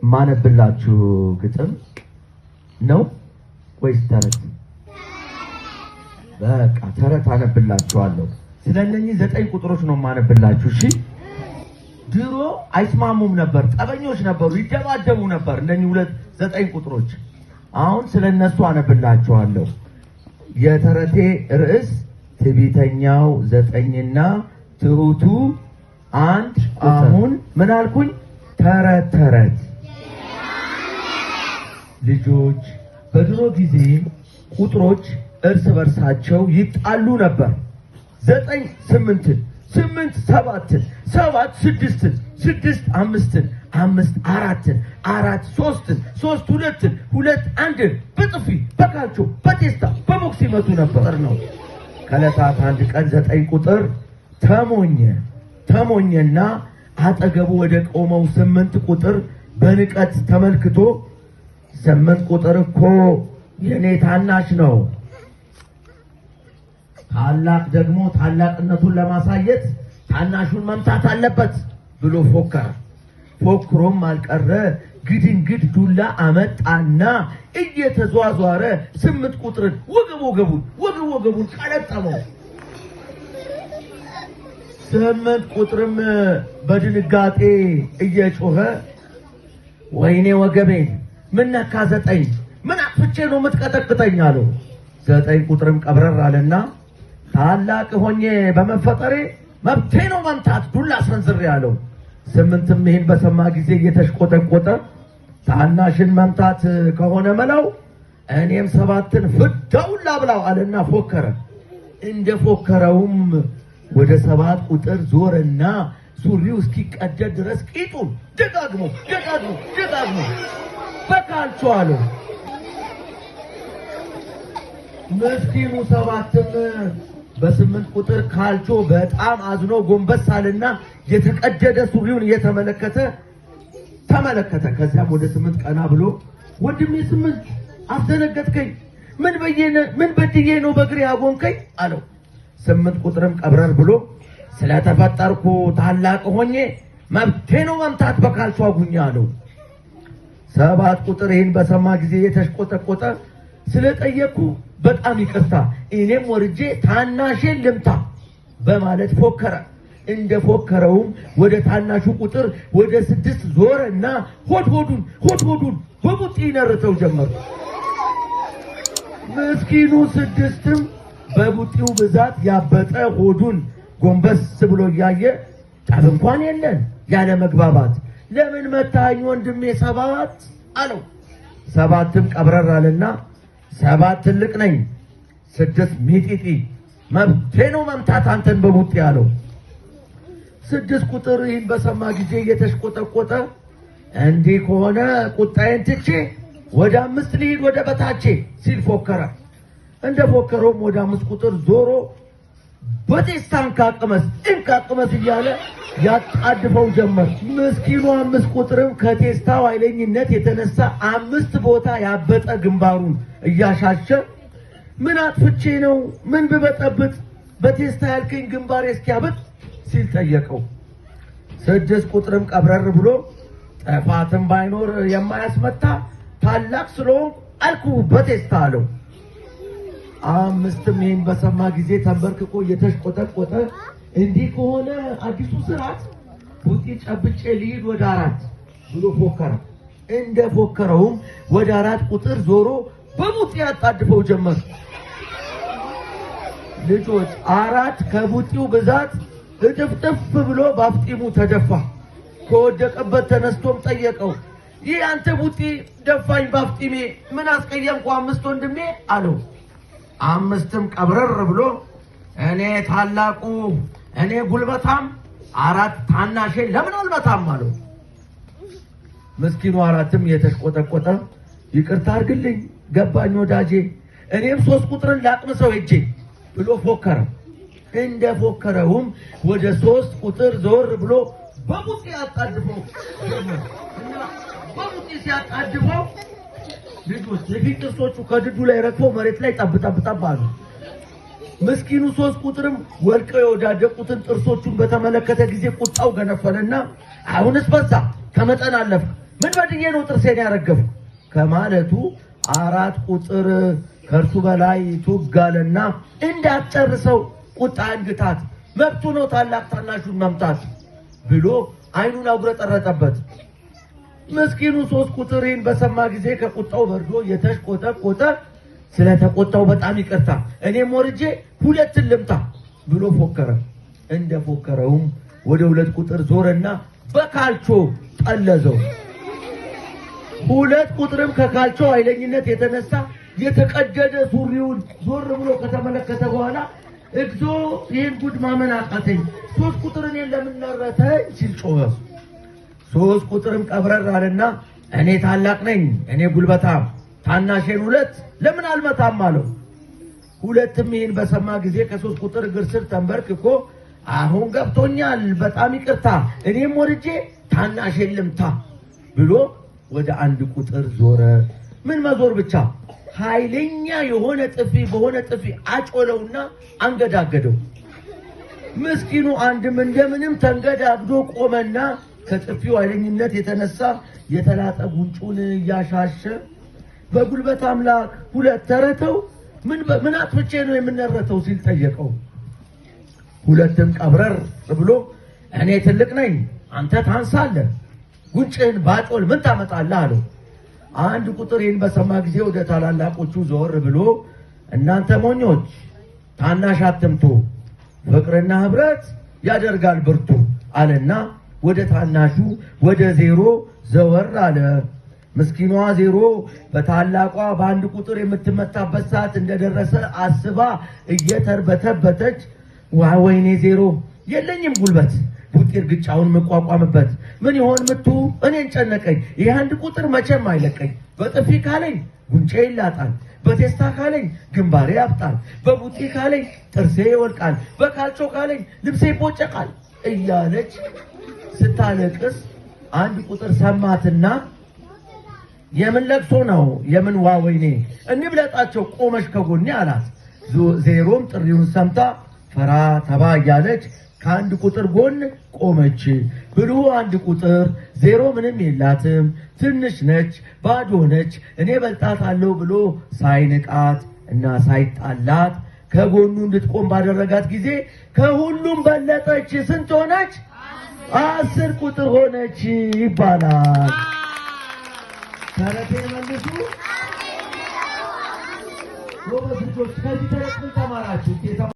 ማነብላችሁ ግጥም ነው ወይስ ተረት? በቃ ተረት አነብላችኋለሁ። ስለነኚህ 9 ቁጥሮች ነው ማነብላችሁ። እሺ ድሮ አይስማሙም ነበር፣ ጠበኞች ነበሩ፣ ይደባደቡ ነበር እነኚህ 9 ቁጥሮች። አሁን ስለነሱ አነብላችኋለሁ። የተረቴ ርዕስ ትዕቢተኛው 9ና ትሁቱ 1። አሁን ምን አልኩኝ? ተረት ተረት። ልጆች በድሮ ጊዜ ቁጥሮች እርስ በርሳቸው ይጣሉ ነበር። 9 8ን፣ 8 7ን፣ 7 6ን፣ 6 5ን፣ 5 4ን፣ 4 3ን፣ 3 2ን፣ 2 1ን በጥፊ በካልቾ በቴስታ በቦክስ ይመቱ ነበር ነው። ከዕለታት አንድ ቀን 9 ቁጥር ተሞኘና አጠገቡ ወደ ቆመው 8 ቁጥር በንቀት ተመልክቶ 8 ቁጥር እኮ የኔ ታናሽ ነው፣ ታላቅ ደግሞ ታላቅነቱን ለማሳየት ታናሹን መምታት አለበት ብሎ ፎከረ። ፎክሮም አልቀረ ግድንግድ ዱላ አመጣና እየተዟዟረ 8 ቁጥርን ወገቡን ቀለጠመው። 8 ቁጥርም በድንጋጤ እየጮኸ ወይኔ ወገቤን ምን ነካ 9 ምን አጥፍቼ ነው የምትቀጠቅጠኝ አለው። 9 ቁጥርም ቀብረር አለና ታላቅ ሆኜ በመፈጠሬ መብቴ ነው መምታት ዱላ አስፈንዝሬ አለው። 8ም ይህን በሰማ ጊዜ እየተሽቆጠቆጠ ታናሽን መምታት ከሆነ መላው እኔም 7ን ፍዳውን ላብላው አለና ፎከረ። እንደ ፎከረውም ወደ 7 ቁጥር ዞረና ሱሪው እስኪቀደድ ድረስ ቂጡን ደጋግሞ በካልቾ አለው። ምስኪኑ 7ም በ8 ቁጥር ካልቾ በጣም አዝኖ ጎንበስ አለና የተቀደደ ሱሪውን ተመለከተ። ከዚያም ወደ 8 ቀና ብሎ ወንድሜ 8 አስደነገጥከኝ፣ ምን በድዬ ነው በእግሬ ያጎንከኝ አለው። 8 ቁጥርም ቀብረር ብሎ ስለተፈጠርኩ ታላቅ ሆኜ መብቴ ነው መምታት በካልቾ አጉኛ አለው። 7 ቁጥር ይህን በሰማ ጊዜ የተሽቆጠቆጠ ስለጠየቅኩ በጣም ይቅርታ፣ እኔም ወርጄ ታናሼን ልምታ በማለት ፎከረ። እንደ ፎከረውም ወደ ታናሹ ቁጥር ወደ 6 ዞረና ሆድሆዱን በቡጢ ይነርተው ጀመር። ምስኪኑ 6ም በቡጢው ብዛት ያበጠ ሆዱን ጎንበስ ብሎ እያየ ጠብ እንኳን የለን ያለ መግባባት ለምን መታኝ ወንድሜ 7 አለው። 7ም ቀብረር አለና 7 ትልቅ ነኝ፣ 6 ሚጢጢ መብቴ ነው መምታት አንተን በቡጢ አለው። 6 ቁጥር ይህን በሰማ ጊዜ እየተሽቆጠቆጠ እንዲህ ከሆነ ቁጣዬን ትቼ ወደ 5 ልሂድ ወደ በታቼ ሲል ፎከረ። እንደ ፎከረውም ወደ 5 ቁጥር ዞሮ በቴስታ እንካቅመስ እያለ ያጣድፈው ጀመር። ምስኪኑ 5 ቁጥርም ከቴስታው ኃይለኝነት የተነሳ 5 ቦታ ያበጠ ግንባሩን እያሻሸ ምን አጥፍቼ ነው ምን ብበጠብጥ በቴስታ ያልከኝ ግንባሬ እስኪያበጥ ሲል ጠየቀው። 6 ቁጥርም ቀብረር ብሎ ጥፋትም ባይኖር የማያስመታ ታላቅ ስለሆንኩ አልኩ በቴስታ አለው። 5ም ይህን በሰማ ጊዜ ተንበርክኮ እየተሽቆጠቆጠ እንዲህ ከሆነ አዲሱ ስርዓት ቡጢ ጨብጬ ልሂድ ወደ 4 ብሎ ፎከረ። እንደ ፎከረውም ወደ 4 ቁጥር ዞሮ በቡጢ ያጣድፈው ጀመር። ልጆች 4 ከቡጢው ብዛት እጥፍጥፍ ብሎ ባፍጢሙ ተደፋ። ከወደቀበት ተነስቶም ጠየቀው፣ ይህ አንተ ቡጢ ደፋኝ ባፍጢሜ ምን አስቀየምኩ 5 ወንድሜ አለው። 5ም ቀብረር ብሎ እኔ ታላቁ እኔ ጉልበታም 4 ታናሼን ለምን አልመታም አለው። ምስኪኑ 4ም የተሽቆጠቆጠ ይቅርታ አድርግልኝ ገባኝ ወዳጄ፣ እኔም 3 ቁጥርን ላቅምሰው ሄጄ ብሎ ፎከረ። እንደ ፎከረውም ወደ 3 ቁጥር ዞር ብሎ በቡጢ ያጣድፈው እና በቡጢ ሲያጣድፈው ልጆች የፊት ጥርሶቹ ከድዱ ላይ ረግፈው መሬት ላይ ጠብ አሉ። ምስኪኑ 3 ቁጥርም ወልቀው የወዳደቁትን ጥርሶቹን በተመለከተ ጊዜ ቁጣው ገነፈለና አሁንስ በዛ ከመጠን አለፈ ምን በድዬ ነው ጥርሴን ያረገፍኩ ከማለቱ 4 ቁጥር ከእርሱ በላይ ቱጋለና እንዳትጨርሰው ቁጣ እንግታት መብቱ ነው ታላቅ ታናሹን መምታት ብሎ አይኑን አጉረጠረጠበት። ምስኪኑ 3 ቁጥርን በሰማ ጊዜ ከቁጣው በርዶ የተሽቆጠቆጠ ስለተቆጣው በጣም ይቅርታ እኔም ወርጄ 2 ልምታ ብሎ ፎከረ። እንደ ፎከረውም ወደ 2 ቁጥር ዞረና በካልቾ ጠለዘው። 2 ቁጥርም ከካልቾ ኃይለኝነት የተነሳ የተቀደደ ሱሪውን ዞር ብሎ ከተመለከተ በኋላ እግዞ ይህን ጉድ ማመን አቃተኝ 3 ቁጥር እኔን ለምን ነረተኝ ሲል ጮኸ። 3 ቁጥርም ቀብረር አለና እኔ ታላቅ ነኝ እኔ ጉልበታም ታናሼን 2 ለምን አልመታም አለው። 2ም ይህን በሰማ ጊዜ ከ3 ቁጥር እግር ስር ተንበርክኮ አሁን ገብቶኛል በጣም ይቅርታ እኔም ወርጄ ታናሼን ልምታ ብሎ ወደ 1 ቁጥር ዞረ። ምን መዞር ብቻ ኃይለኛ የሆነ ጥፊ በሆነ ጥፊ አጮለውና አንገዳገደው። ምስኪኑ አንድም እንደምንም ተንገዳግዶ ቆመና ከጥፊው ኃይለኝነት የተነሳ የተላጠ ጉንጩን እያሻሸ በጉልበት አምላክ 2 ተረተው ምን አጥፍቼ ነው የምንረተው ሲል ጠየቀው። 2ም ቀብረር ብሎ እኔ ትልቅ ነኝ አንተ ታንሳለህ ጉንጭህን ባጮል ምን ታመጣለህ አለው። 1 ቁጥር ይህን በሰማ ጊዜ ወደ ታላላቆቹ ዞር ብሎ እናንተ ሞኞች ታናሽ አትምቱ ፍቅርና ህብረት ያደርጋል ብርቱ አለና ወደ ታናሹ ወደ 0 ዘወር አለ። ምስኪኗ 0 በታላቋ በ1 ቁጥር የምትመታበት ሰዓት እንደደረሰ አስባ እየተርበተበተች ወይኔ 0 የለኝም ጉልበት ቡጢ እርግጫውን መቋቋምበት ምን ይሆን ምቱ እኔን ጨነቀኝ ይህ 1 ቁጥር መቼም አይለቀኝ በጥፊ ካለኝ ጉንጬ ይላጣል በቴስታ ካለኝ ግንባሬ ያብጣል በቡጢ ካለኝ ጥርሴ ይወልቃል በካልቾ ካለኝ ልብሴ ይቦጨቃል እያለች ስታለቅስ 1 ቁጥር ሰማትና የምን ለቅሶ ነው የምን ዋወይኔ እንብለጣቸው ቆመሽ ከጎኔ አላት። 0ም ጥሪውን ሰምታ ፈራ ተባ እያለች ከ1 ቁጥር ጎን ቆመች። ብሉ 1 ቁጥር 0 ምንም የላትም ትንሽ ነች ባዶ ነች እኔ በልጣታለሁ ብሎ ሳይንቃት እና ሳይጣላት ከጎኑ እንድትቆም ባደረጋት ጊዜ ከሁሉም በለጠች። ስንት ሆነች? 10 ቁጥር ሆነች ይባላል። ተረቴን መልሱ ጎበዝ ልጆች። ከዚህ ተረት ምን ተማራችሁ?